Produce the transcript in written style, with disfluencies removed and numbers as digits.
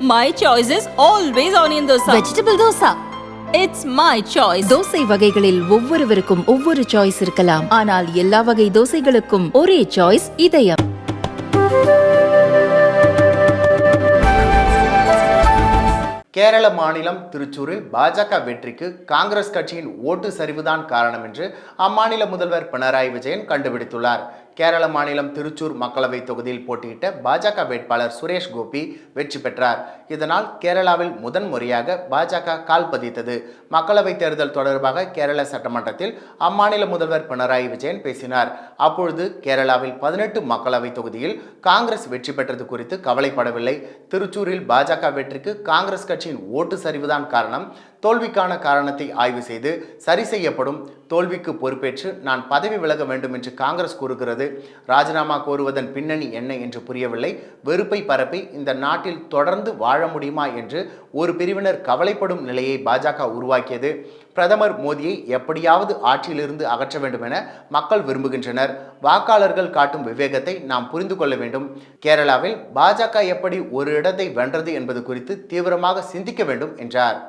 My choice is always onion dosa. Vegetable dosa. It's my choice. Dosa வகைகளில் ஒவ்வொருவருக்கும் ஒவ்வொரு choice இருக்கலாம். ஆனால் எல்லா வகை தோசைகளுக்கும் ஒரே சாய்ஸ் இதயம். கேரள மாநிலம் திருச்சூரில் பாஜக வெற்றிக்கு காங்கிரஸ் கட்சியின் ஓட்டு சரிவுதான் காரணம் என்று அம்மாநில முதல்வர் பினராயி விஜயன் கண்டுபிடித்துள்ளார். கேரள மாநிலம் திருச்சூர் மக்களவை தொகுதியில் போட்டியிட்ட பாஜக வேட்பாளர் சுரேஷ் கோபி வெற்றி பெற்றார். இதனால் கேரளாவில் முதன்முறையாக பாஜக கால் பதித்தது. மக்களவை தேர்தல் தொடர்பாக கேரள சட்டமன்றத்தில் அம்மாநில முதல்வர் பினராயி விஜயன் பேசினார். அப்பொழுது கேரளாவில் 18 மக்களவை தொகுதியில் காங்கிரஸ் வெற்றி பெற்றது குறித்து கவலைப்படவில்லை. திருச்சூரில் பாஜக வெற்றிக்கு காங்கிரஸ் கட்சியின் ஓட்டு சரிவுதான் காரணம். தோல்விக்கான காரணத்தை ஆய்வு செய்து சரி செய்யப்படும். தோல்விக்கு பொறுப்பேற்று நான் பதவி விலக வேண்டும் என்று காங்கிரஸ் கூறுகிறது. ராஜினாமா கோருவதன் பின்னணி என்ன என்று புரியவில்லை. வெறுப்பை பரப்பி இந்த நாட்டில் தொடர்ந்து வாழ முடியுமா என்று ஒரு பிரிவினர் கவலைப்படும் நிலையை பாஜக உருவாக்கியது. பிரதமர் மோடியை எப்படியாவது ஆட்சியிலிருந்து அகற்ற வேண்டும் என மக்கள் விரும்புகின்றனர். வாக்காளர்கள் காட்டும் விவேகத்தை நாம் புரிந்து கொள்ள வேண்டும். கேரளாவில் பாஜக எப்படி ஒரு இடத்தை வென்றது என்பது குறித்து தீவிரமாக சிந்திக்க வேண்டும் என்றார்.